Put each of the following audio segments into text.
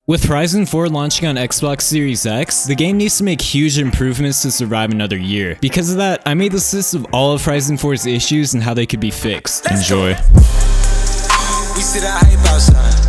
With Horizon 4 launching on Xbox Series X, the game needs to make huge improvements to survive another year. Because of that, I made this list of all of Horizon 4's issues and how they could be fixed. Enjoy. We see the hype outside.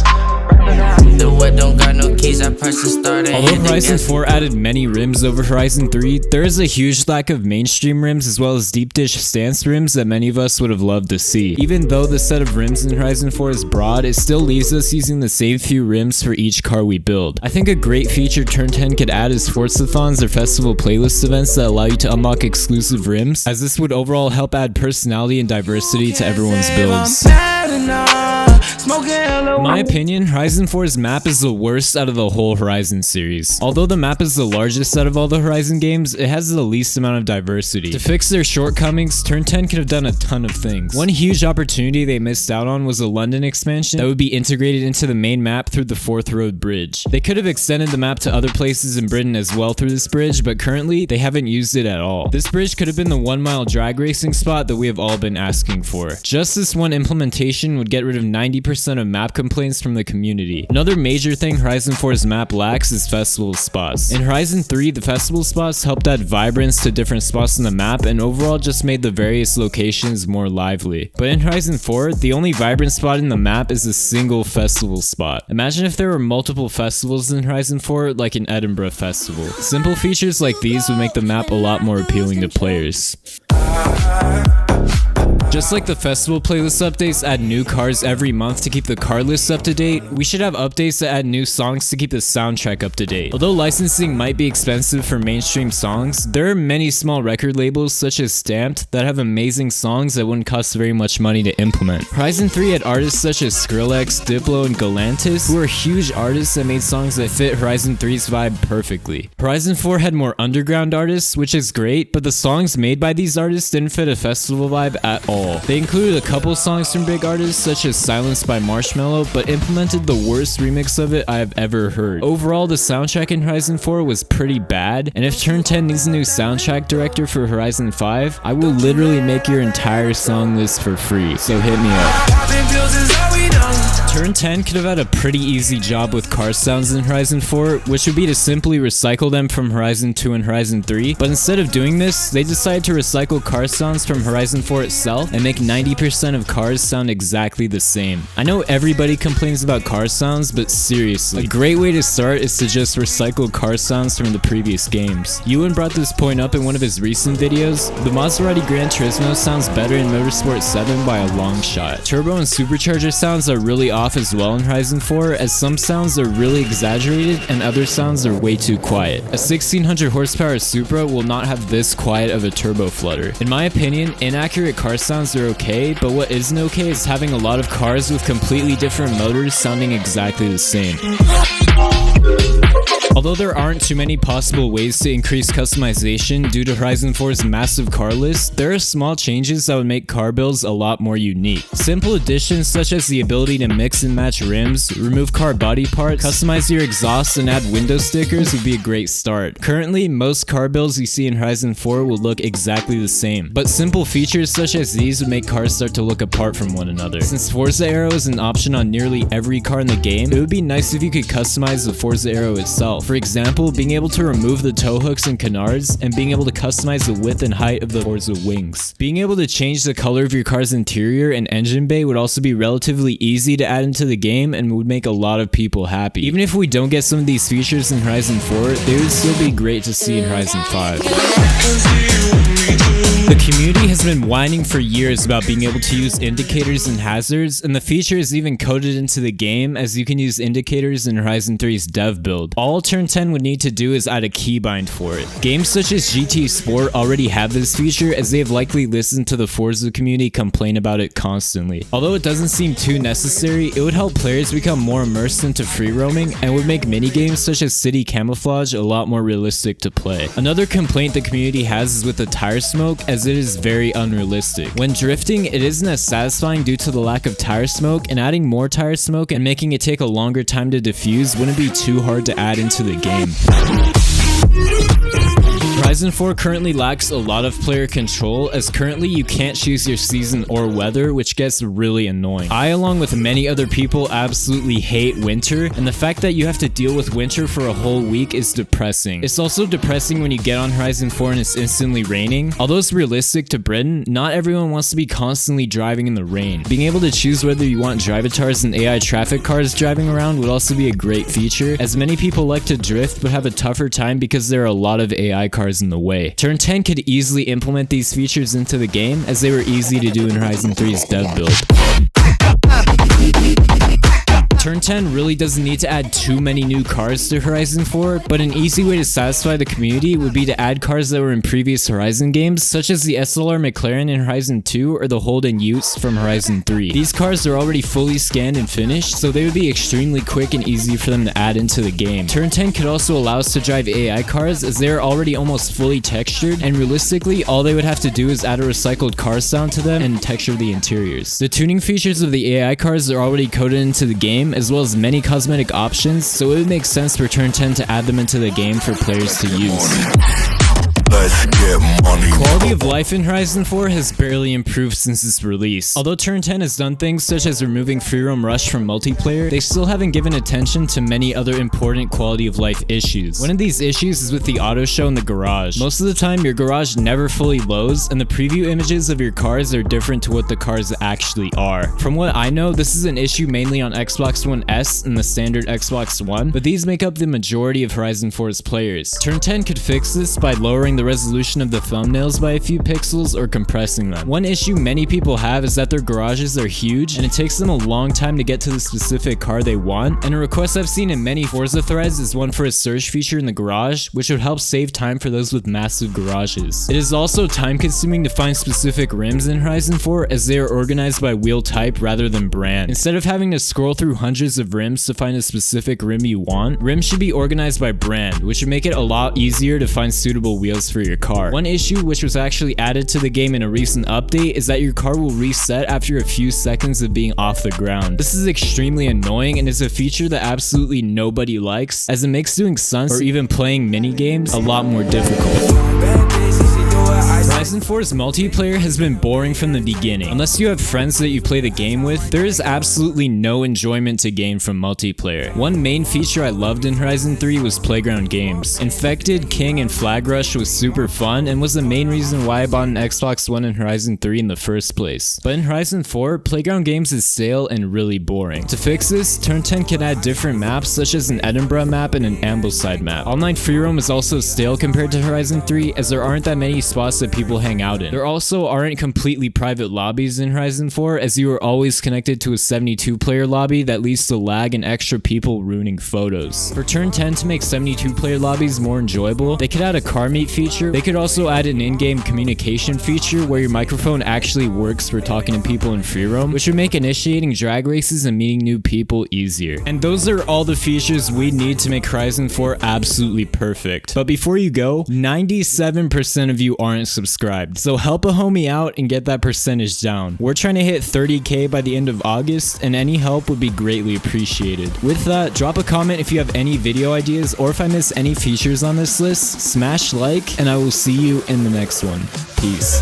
Don't got no keys, Although Horizon 4 added many rims over Horizon 3, there is a huge lack of mainstream rims as well as deep dish stance rims that many of us would have loved to see. Even though the set of rims in Horizon 4 is broad, it still leaves us using the same few rims for each car we build. I think a great feature Turn 10 could add is Forzathons or festival playlist events that allow you to unlock exclusive rims, as this would overall help add personality and diversity to everyone's builds. In my opinion, Horizon 4's map is the worst out of the whole Horizon series. Although the map is the largest out of all the Horizon games, it has the least amount of diversity. To fix their shortcomings, Turn 10 could have done a ton of things. One huge opportunity they missed out on was a London expansion that would be integrated into the main map through the 4th Road Bridge. They could have extended the map to other places in Britain as well through this bridge, but currently, they haven't used it at all. This bridge could have been the 1-mile drag racing spot that we have all been asking for. Just this one implementation would get rid of 90% of map complaints from the community. Another major thing Horizon 4's map lacks is festival spots. In Horizon 3, the festival spots helped add vibrance to different spots on the map and overall just made the various locations more lively. But in Horizon 4, the only vibrant spot in the map is a single festival spot. Imagine if there were multiple festivals in Horizon 4, like an Edinburgh festival. Simple features like these would make the map a lot more appealing to players. Just like the festival playlist updates add new cars every month to keep the car list up to date, we should have updates that add new songs to keep the soundtrack up to date. Although licensing might be expensive for mainstream songs, there are many small record labels such as Stamped that have amazing songs that wouldn't cost very much money to implement. Horizon 3 had artists such as Skrillex, Diplo, and Galantis, who are huge artists that made songs that fit Horizon 3's vibe perfectly. Horizon 4 had more underground artists, which is great, but the songs made by these artists didn't fit a festival vibe at all. They included a couple songs from big artists such as Silence by Marshmello, but implemented the worst remix of it I have ever heard. Overall, the soundtrack in Horizon 4 was pretty bad, and if Turn 10 needs a new soundtrack director for Horizon 5, I will literally make your entire song list for free, so hit me up. Turn 10 could have had a pretty easy job with car sounds in Horizon 4, which would be to simply recycle them from Horizon 2 and Horizon 3, but instead of doing this, they decided to recycle car sounds from Horizon 4 itself and make 90% of cars sound exactly the same. I know everybody complains about car sounds, but seriously, a great way to start is to just recycle car sounds from the previous games. Yuwan brought this point up in one of his recent videos. The Maserati Gran Turismo sounds better in Motorsport 7 by a long shot. Turbo and supercharger sounds are really off as well in Horizon 4, as some sounds are really exaggerated and other sounds are way too quiet. A 1600 horsepower Supra will not have this quiet of a turbo flutter. In my opinion, inaccurate car sounds are okay, but what isn't okay is having a lot of cars with completely different motors sounding exactly the same. Although there aren't too many possible ways to increase customization due to Horizon 4's massive car list, there are small changes that would make car builds a lot more unique. Simple additions such as the ability to mix and match rims, remove car body parts, customize your exhaust, and add window stickers would be a great start. Currently, most car builds you see in Horizon 4 will look exactly the same, but simple features such as these would make cars start to look apart from one another. Since Forza Aero is an option on nearly every car in the game, it would be nice if you could customize the Forza Aero itself. For example, being able to remove the tow hooks and canards, and being able to customize the width and height of the Forza wings. Being able to change the color of your car's interior and engine bay would also be relatively easy to add into the game and would make a lot of people happy. Even if we don't get some of these features in Horizon 4, they would still be great to see in Horizon 5. The community has been whining for years about being able to use indicators and hazards, and the feature is even coded into the game as you can use indicators in Horizon 3's dev build. All Turn 10 would need to do is add a keybind for it. Games such as GT Sport already have this feature, as they have likely listened to the Forza community complain about it constantly. Although it doesn't seem too necessary, it would help players become more immersed into free roaming and would make minigames such as city camouflage a lot more realistic to play. Another complaint the community has is with the tire smoke, as it is very unrealistic. When drifting, it isn't as satisfying due to the lack of tire smoke, and adding more tire smoke and making it take a longer time to diffuse wouldn't be too hard to add into the game. Horizon 4 currently lacks a lot of player control, as currently you can't choose your season or weather, which gets really annoying. I, along with many other people, absolutely hate winter, and the fact that you have to deal with winter for a whole week is depressing. It's also depressing when you get on Horizon 4 and it's instantly raining. Although it's realistic to Britain, not everyone wants to be constantly driving in the rain. Being able to choose whether you want drivatars and AI traffic cars driving around would also be a great feature, as many people like to drift but have a tougher time because there are a lot of AI cars in the way. Turn 10 could easily implement these features into the game, as they were easy to do in Horizon 3's dev build. Turn 10 really doesn't need to add too many new cars to Horizon 4, but an easy way to satisfy the community would be to add cars that were in previous Horizon games, such as the SLR McLaren in Horizon 2 or the Holden Utes from Horizon 3. These cars are already fully scanned and finished, so they would be extremely quick and easy for them to add into the game. Turn 10 could also allow us to drive AI cars, as they are already almost fully textured, and realistically, all they would have to do is add a recycled car sound to them and texture the interiors. The tuning features of the AI cars are already coded into the game, as well as many cosmetic options, so it would make sense for Turn 10 to add them into the game for players to use. Let's get money. Quality of life in Horizon 4 has barely improved since its release. Although Turn 10 has done things such as removing free roam rush from multiplayer, they still haven't given attention to many other important quality of life issues. One of these issues is with the auto show in the garage. Most of the time, your garage never fully loads, and the preview images of your cars are different to what the cars actually are. From what I know, this is an issue mainly on Xbox One S and the standard Xbox One, but these make up the majority of Horizon 4's players. Turn 10 could fix this by lowering the resolution of the thumbnails by a few pixels or compressing them. One issue many people have is that their garages are huge and it takes them a long time to get to the specific car they want, and a request I've seen in many Forza threads is one for a search feature in the garage, which would help save time for those with massive garages. It is also time consuming to find specific rims in Horizon 4, as they are organized by wheel type rather than brand. Instead of having to scroll through hundreds of rims to find a specific rim you want, rims should be organized by brand, which would make it a lot easier to find suitable wheels for your car. One issue which was actually added to the game in a recent update is that your car will reset after a few seconds of being off the ground. This is extremely annoying and is a feature that absolutely nobody likes, as it makes doing stunts or even playing mini games a lot more difficult. Horizon 4's multiplayer has been boring from the beginning. Unless you have friends that you play the game with, there is absolutely no enjoyment to gain from multiplayer. One main feature I loved in Horizon 3 was playground games. Infected, King, and Flag Rush was super fun and was the main reason why I bought an Xbox One in Horizon 3 in the first place. But in Horizon 4, playground games is stale and really boring. To fix this, Turn 10 can add different maps such as an Edinburgh map and an Ambleside map. Online free roam is also stale compared to Horizon 3, as there aren't that many spots that people hang out in. There also aren't completely private lobbies in Horizon 4, as you are always connected to a 72-player lobby that leads to lag and extra people ruining photos. For Turn 10 to make 72-player lobbies more enjoyable, they could add a car meet feature. They could also add an in-game communication feature where your microphone actually works for talking to people in free roam, which would make initiating drag races and meeting new people easier. And those are all the features we need to make Horizon 4 absolutely perfect. But before you go, 97% of you aren't subscribed, so help a homie out and get that percentage down. We're trying to hit 30k by the end of August, and any help would be greatly appreciated. With that, drop a comment if you have any video ideas, or if I miss any features on this list, smash like, and I will see you in the next one. Peace.